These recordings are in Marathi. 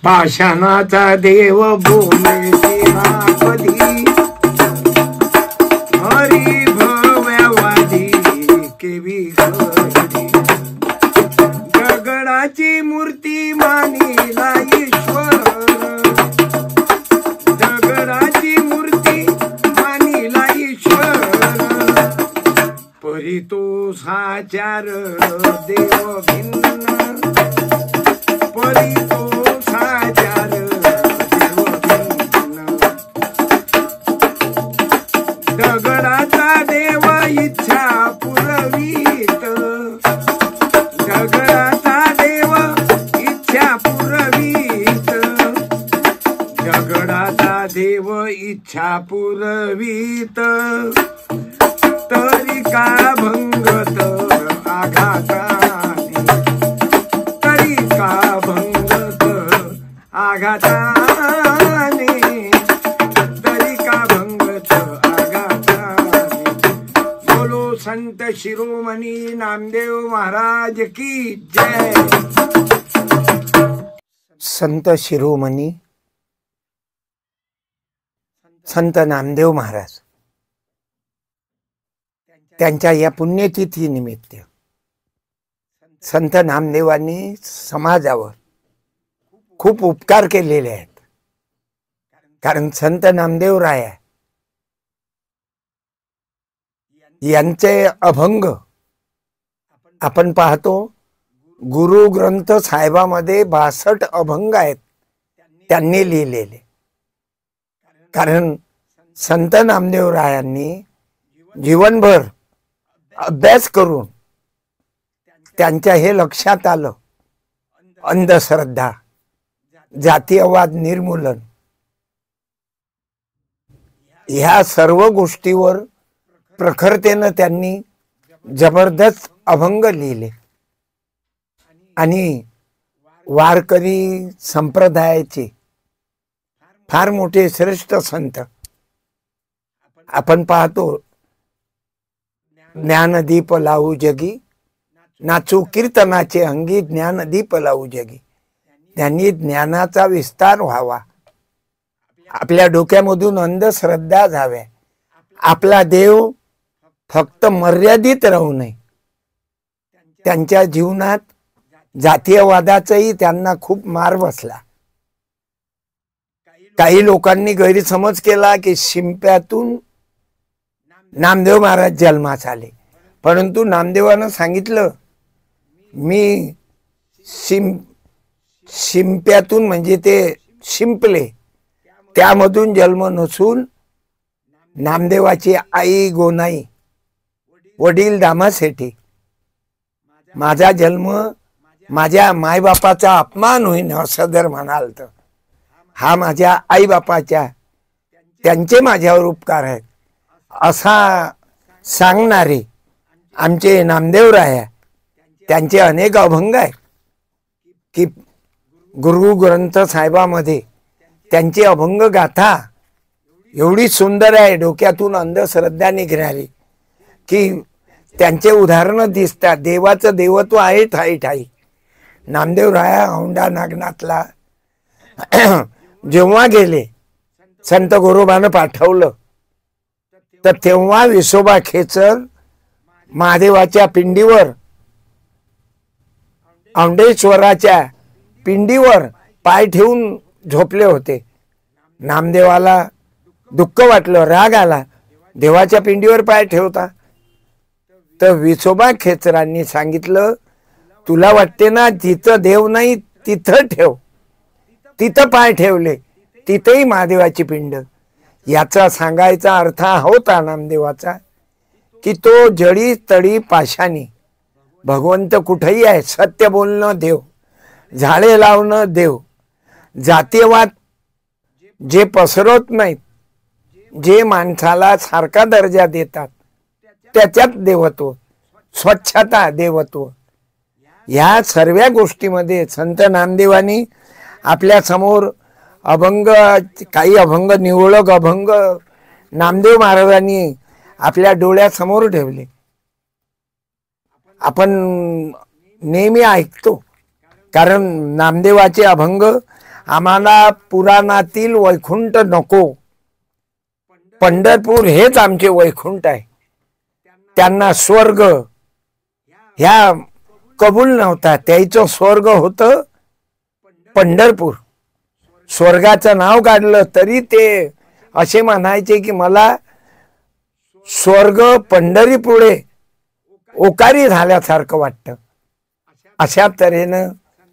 पाषाणाचा देव बोले तेव्हा कधी हरी भव्यवादी केवी कधी दगडाची मूर्ती मानिला ईश्वर दगडाची मूर्ती मानिला ईश्वर परी तो साचार देव भिन्न परी तो साचार देव भिन्न दगडाचा देव इच्छा पुरवीत दगडाचा देव इच्छा पुरवीत दगडाचा देव इच्छा पुरवीत तरी का भंगत आघाताने तरी का भंगत आघाताने तरी का भंगत आघाताने बोलो संत शिरोमणी नामदेव महाराज की जय। संत शिरोमणी संत नामदेव महाराज त्यांच्या या पुण्यतिथी निमित्त संत नामदेवांनी समाजावर खूप उपकार केलेले आहेत। कारण संत नामदेव राया यांचे अभंग आपण पाहतो गुरु ग्रंथ साहेबामध्ये 62 अभंग आहेत त्यांनी लिहिलेले। कारण संत नामदेव रायांनी जीवनभर अभ्यास करून त्यांच्या हे लक्षात आलं अंधश्रद्धा जातीयवाद निर्मूलन ह्या सर्व गोष्टीवर प्रखरतेने त्यांनी जबरदस्त अभंग लिहिले आणि वारकरी संप्रदायाचे फार मोठे श्रेष्ठ संत आपण पाहतो ज्ञानदीप लावू जगी नाचू कीर्तनाचे अंगी ज्ञानदीप लावू जगी त्यांनी ज्ञानाचा विस्तार व्हावा आपल्या डोक्यामधून अंधश्रद्धा जाव्या आपला देव फक्त मर्यादित राहू नये त्यांच्या जीवनात जातीयवादाचाही त्यांना खूप मार बसला। काही लोकांनी गैरसमज केला की शिंप्यातून नामदेव महाराज जन्मास आले परंतु नामदेवानं सांगितलं मी शिंप्यातून म्हणजे ते शिंपले त्यामधून जन्म नसून नामदेवाची आई गोनाई वडील दामासेठी माझा जन्म माझ्या मायबापाचा अपमान होईन असं जर म्हणाल तर हा माझ्या आई बापाच्या त्यांचे माझ्यावर उपकार आहेत असा सांगणारे आमचे नामदेव राया त्यांचे अनेक अभंग आहेत की गुरु ग्रंथ साहेबामध्ये त्यांची अभंग गाथा एवढी सुंदर आहे डोक्यातून अंधश्रद्धा निघणारी की त्यांचे उदाहरण दिसतात। देवाचं देवत्व आहे ठाई ठाई। नामदेव राया औंढा नागनाथला जेव्हा गेले संत गोरोबानं पाठवलं तर तेव्हा विसोबा खेचर महादेवाच्या पिंडीवर औंढेश्वराच्या पिंडीवर पाय ठेवून झोपले होते। नामदेवाला दुःख वाटलं राग आला देवाच्या पिंडीवर पाय ठेवता तर विसोबा खेचरांनी सांगितलं तुला वाटते ना जिथं देव नाही तिथं ठेव तिथं पाय ठेवले तिथेही महादेवाची पिंड। याचा सांगायचा अर्थ होता नामदेवाचा की तो जडी तडी पाशानी भगवंत कुठेही आहे सत्य बोलणं देव झाडे लावणं देव जातीयवाद जे पसरवत नाहीत जे माणसाला सारखा दर्जा देतात त्याच्यात देवत्व स्वच्छता देवत्व या सर्व गोष्टीमध्ये संत नामदेवांनी आपल्या समोर अभंग काही अभंग निवडक अभंग नामदेव महाराजांनी आपल्या डोळ्यासमोर ठेवले। आपण नेहमी ऐकतो कारण नामदेवाचे अभंग आम्हाला पुराणातील वैकुंठ नको, पंढरपूर हेच आमचे वैकुंठ आहे. त्यांना स्वर्ग ह्या कबूल नव्हता. त्याचं स्वर्ग होतं पंढरपूर. स्वर्गाचं नाव काढलं तरी ते असे म्हणायचे की मला स्वर्ग पंढरी पुढे ओकारी झाल्यासारखं वाटतं. अशा तऱ्हेनं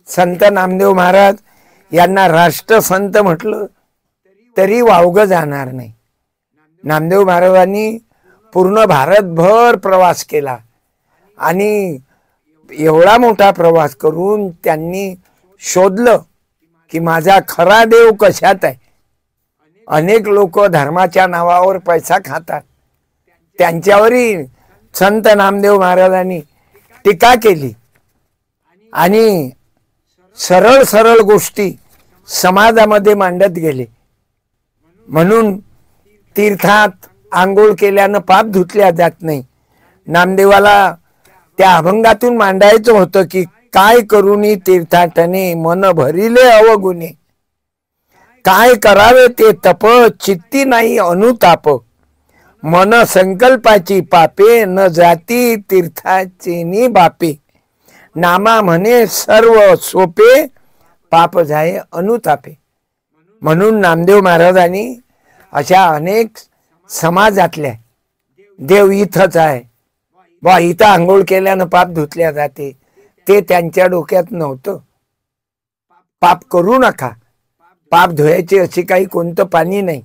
संत नामदेव महाराज यांना राष्ट्रसंत म्हटलं तरी वावगं जाणार नाही. नामदेव महाराजांनी पूर्ण भारतभर प्रवास केला आणि एवढा मोठा प्रवास करून त्यांनी शोधलं की माझा खरा देव कशात आहे. अनेक लोक धर्माच्या नावावर पैसा खातात. त्यांच्यावरही संत नामदेव महाराजांनी टीका केली आणि सरळ सरळ गोष्टी समाजामध्ये मांडत गेले. म्हणून तीर्थात आंघोळ केल्यानं पाप धुतल्या जात नाही. नामदेवाला त्या अभंगातून मांडायचं होतं की काय करुनी तीर्थाटने मन भरिले अवगुणे, काय करावे ते तप चित्ती नाही अनुताप, मन संकल्पाची पापे न जाती तीर्थाची नि बापे, नामा म्हणे सर्व सोपे पाप जाये अनुतापे. म्हणून नामदेव महाराजांनी अशा अनेक समाजातल्या देव इथंच आहे बा, इथं आंघोळ केल्यानं पाप धुतल्या जाते, ते त्यांच्या डोक्यात नव्हतं. पाप करू नका, पाप धुवायचे अशी काही कोणतं पाणी नाही.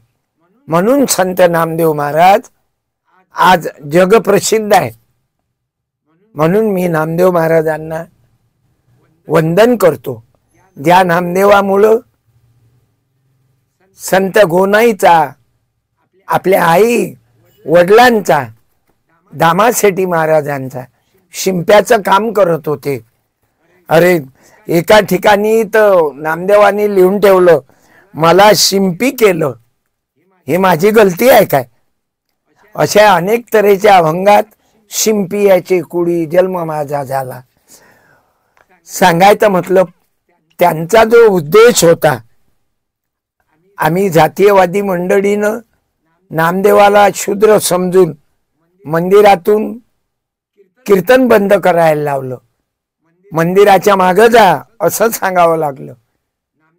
म्हणून संत नामदेव महाराज आज जगप्रसिद्ध आहे. म्हणून मी नामदेव महाराजांना वंदन करतो. ज्या नामदेवामुळं संत गोनाईचा, आपल्या आई वडिलांचा, दामाशेट्टी महाराजांचा शिंप्याचं काम करत होते. अरे एका ठिकाणी तर नामदेवानी लिहून ठेवलं, मला शिंपी केलं, हे माझी गलती आहे काय. अशा अनेक तऱ्हेच्या अभंगात शिंपी याची कुडी जन्म माझा झाला. सांगायचं म्हटलं त्यांचा जो उद्देश होता, आम्ही जातीयवादी मंडळीनं नामदेवाला शूद्र समजून मंदिरातून कीर्तन बंद करायला लावलं. मंदिराच्या मागं जा असं सांगावं लागलं.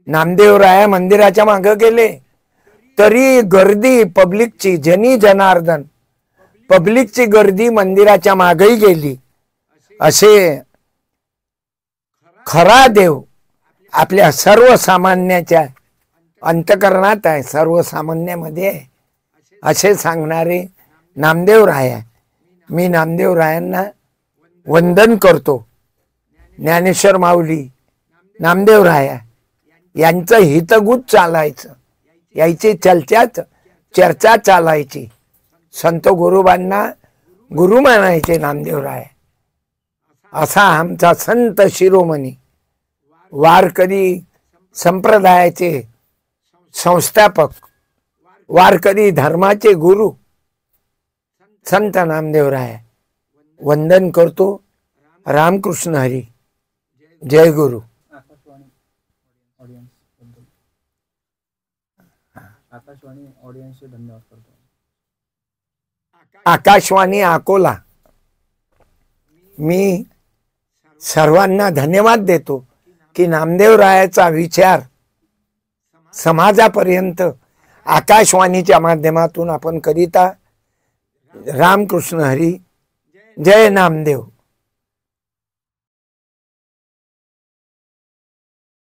नामदेवराया मंदिराच्या मागं गेले तरी गर्दी पब्लिकची, जनी जनार्दन पब्लिकची गर्दी मंदिराच्या मागेही गेली. असे खरा देव आपल्या सर्वसामान्याच्या अंतकरणात आहे, सर्वसामान्यामध्ये आहे, असे सांगणारे नामदेवराय. मी नामदेवरायांना वंदन करतो. ज्ञानेश्वर माऊली, नामदेवराया यांचं हितगुज चालायचं, याची चर्चा चालायची. संत गुरुबांना गुरु मानायचे नामदेवराय. असा आमचा संत शिरोमणी, वारकरी संप्रदायाचे संस्थापक, वारकरी धर्माचे गुरु संत नामदेवराय. वंदन करतो. रामकृष्ण हरी. जय गुरु. आकाशवाणी ऑडियन्सचे धन्यवाद करतो. आकाशवाणी अकोला, मी सर्वांना धन्यवाद देतो की नामदेवरायाचा विचार समाजापर्यंत आकाशवाणीच्या माध्यमातून आपण करीता. रामकृष्ण हरी. जय नामदेव.